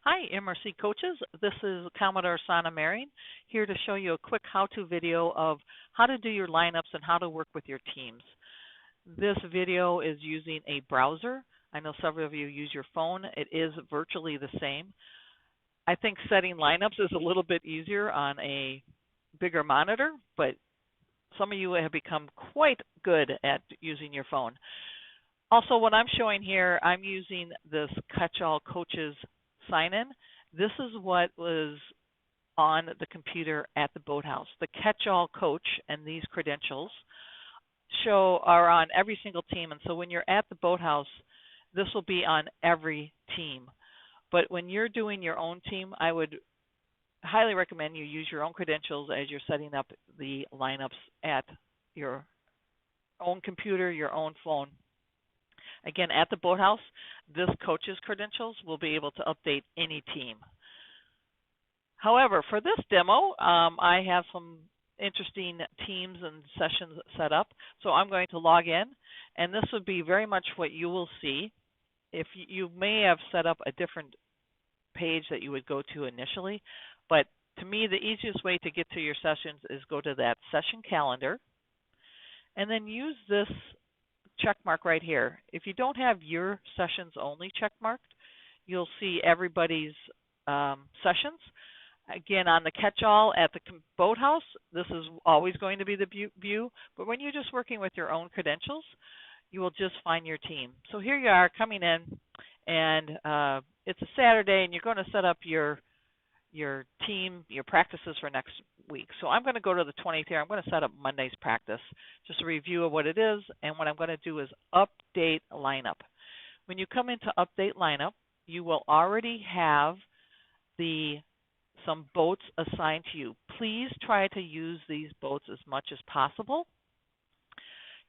Hi, MRC coaches. This is Commodore Sana Marion here to show you a quick how-to video of how to do your lineups and how to work with your teams. This video is using a browser. I know several of you use your phone. It is virtually the same. I think setting lineups is a little bit easier on a bigger monitor, but some of you have become quite good at using your phone. Also, what I'm showing here, I'm using this Catch-All Coaches sign-in. This is what was on the computer at the boathouse. The Catch-All Coach and these credentials are on every single team. And so when you're at the boathouse, this will be on every team. But when you're doing your own team, I would highly recommend you use your own credentials as you're setting up the lineups at your own computer, your own phone. Again, at the boathouse, this coach's credentials will be able to update any team. However, for this demo, I have some interesting teams and sessions set up. So I'm going to log in, and this would be very much what you will see. If you may have set up a different page that you would go to initially, but to me, the easiest way to get to your sessions is go to that session calendar, and then use this check mark right here. If you don't have your sessions only check marked, you'll see everybody's sessions. Again, on the catch-all at the boathouse, this is always going to be the view, but when you're just working with your own credentials, you will just find your team. So here you are coming in, and it's a Saturday, and you're going to set up your team, your practices for next week. So I'm going to go to the 20th here. I'm going to set up Monday's practice, just a review of what it is, and what I'm going to do is update lineup. When you come into update lineup, you will already have some boats assigned to you. Please try to use these boats as much as possible.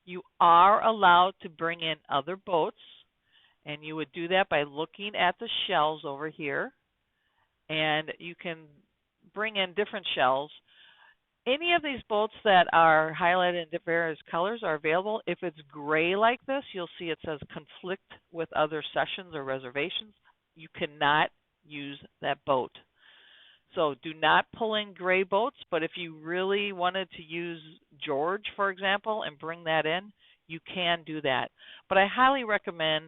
You are allowed to bring in other boats, and you would do that by looking at the shells over here. And you can bring in different shells. Any of these boats that are highlighted in various colors are available. If it's gray like this, you'll see it says conflict with other sessions or reservations. You cannot use that boat. So do not pull in gray boats, but if you really wanted to use George, for example, and bring that in, you can do that. But I highly recommend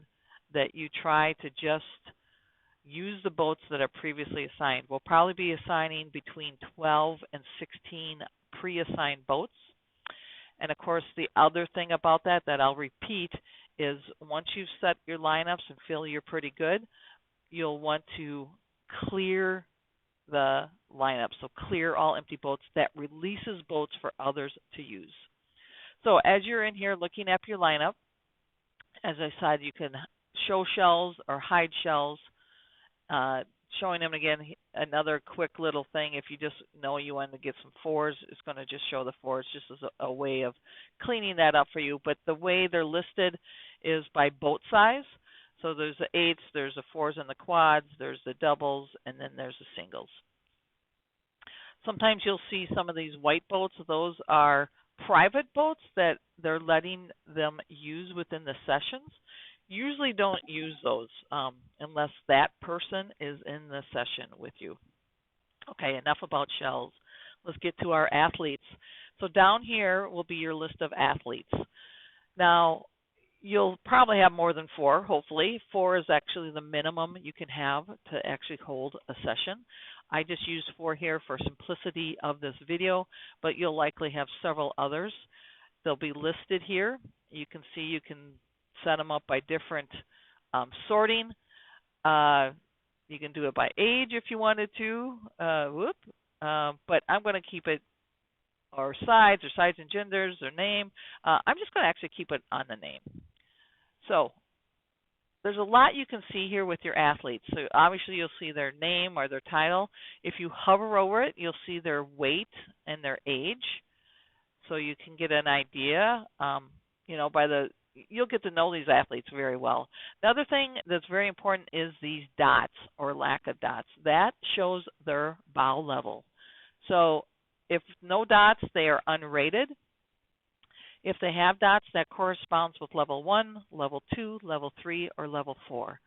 that you try to just use the boats that are previously assigned. We'll probably be assigning between 12 and 16 pre-assigned boats. And of course, the other thing about that I'll repeat is once you've set your lineups and feel you're pretty good, you'll want to clear the lineup. So clear all empty boats. That releases boats for others to use. So as you're in here looking at your lineup, as I said, you can show shells or hide shells. Showing them again, another quick little thing. If you just know you want to get some fours, it's going to just show the fours just as a way of cleaning that up for you. But the way they're listed is by boat size. So there's the eights, there's the fours and the quads, there's the doubles, and then there's the singles. Sometimes you'll see some of these white boats. Those are private boats that they're letting them use within the sessions. Usually don't use those unless that person is in the session with you. Okay, enough about shells. Let's get to our athletes. So down here will be your list of athletes. Now, you'll probably have more than 4, hopefully. 4 is actually the minimum you can have to actually hold a session. I just used 4 here for simplicity of this video, but you'll likely have several others. They'll be listed here. You can see you can set them up by different sorting. You can do it by age if you wanted to. But I'm going to keep it, or sides and genders, their name. I'm just going to actually keep it on the name. So there's a lot you can see here with your athletes. So obviously you'll see their name or their title. If you hover over it, you'll see their weight and their age. So you can get an idea, you'll get to know these athletes very well. The other thing that's very important is these dots or lack of dots. That shows their bow level. So if no dots, they are unrated. If they have dots, that corresponds with level 1, level 2, level 3, or level 4.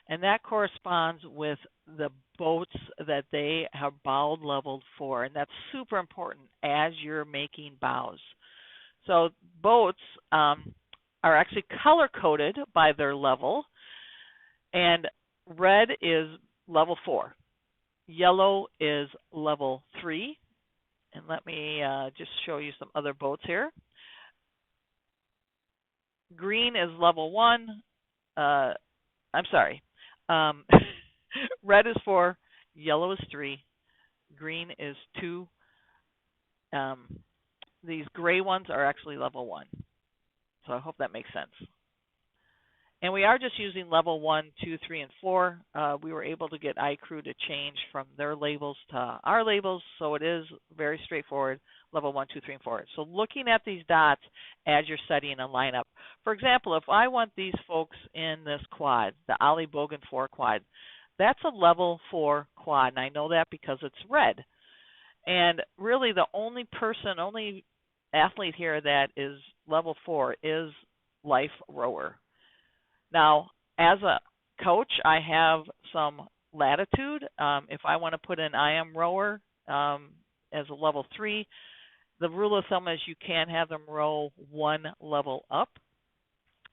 And that corresponds with the boats that they have bow leveled for. And that's super important as you're making bows. So boats are actually color coded by their level, and red is level 4, yellow is level 3, and let me just show you some other boats here. Green is level 1. I'm sorry. Red is 4, yellow is 3, green is 2. These gray ones are actually level 1. So I hope that makes sense. And we are just using level 1, 2, 3, and 4. We were able to get iCrew to change from their labels to our labels, so it is very straightforward, level 1, 2, 3, and 4. So looking at these dots as you're setting a lineup. For example, if I want these folks in this quad, the Ollie Bogan 4 quad, that's a level 4 quad, and I know that because it's red. And really the only athlete here that is level 4 is Life Rower. Now, as a coach, I have some latitude. If I want to put an I am rower as a level 3, the rule of thumb is you can have them row 1 level up.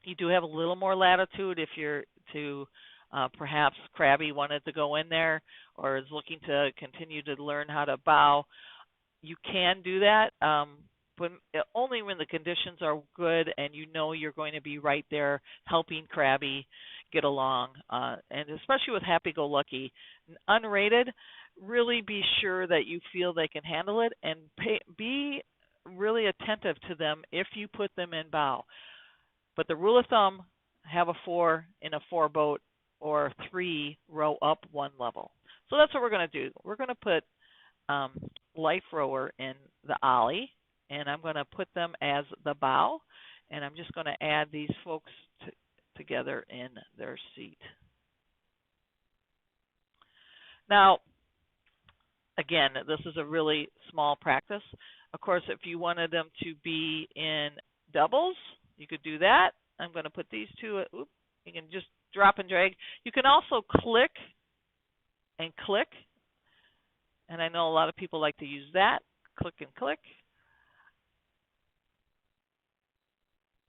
You do have a little more latitude if you're to perhaps Krabby wanted to go in there or is looking to continue to learn how to bow. You can do that, but only when the conditions are good and you know you're going to be right there helping Krabby get along. And especially with happy-go-lucky, unrated, really be sure that you feel they can handle it and be really attentive to them if you put them in bow. But the rule of thumb, have a 4 in a 4 boat or 3 row up 1 level. So that's what we're going to do. We're going to put Life Rower in the Ollie, and I'm going to put them as the bow, and I'm just going to add these folks together in their seat. Now, again, this is a really small practice. Of course, if you wanted them to be in doubles, you could do that. I'm going to put these two, you can just drop and drag. You can also click and click, and I know a lot of people like to use that. Click and click.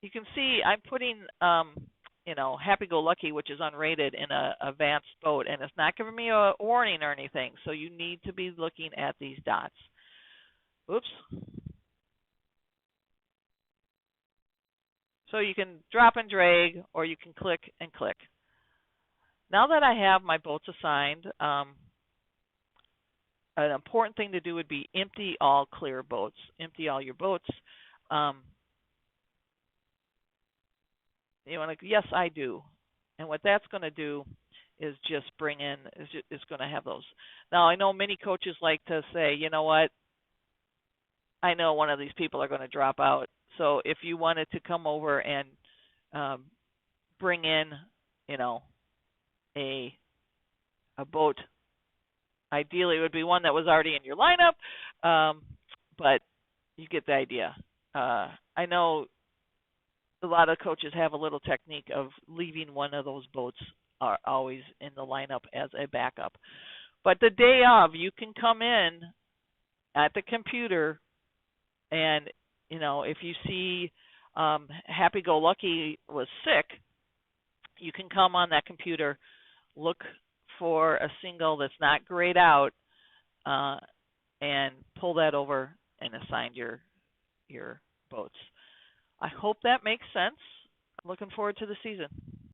You can see I'm putting, happy-go-lucky, which is unrated, in a advanced boat, and it's not giving me a warning or anything. So you need to be looking at these dots. Oops. So you can drop and drag, or you can click and click. Now that I have my boats assigned, an important thing to do would be empty all clear boats. Empty all your boats. You want to, yes, I do. And what that's going to do is just bring in, is going to have those. Now, I know many coaches like to say, you know what, I know one of these people are going to drop out. So if you wanted to come over and bring in, a boat, ideally it would be one that was already in your lineup, but you get the idea. I know a lot of coaches have a little technique of leaving one of those boats always in the lineup as a backup. But the day of, you can come in at the computer and, if you see Happy-Go-Lucky was sick, you can come on that computer, look for a single that's not grayed out, and pull that over and assign your boats. I hope that makes sense. I'm looking forward to the season.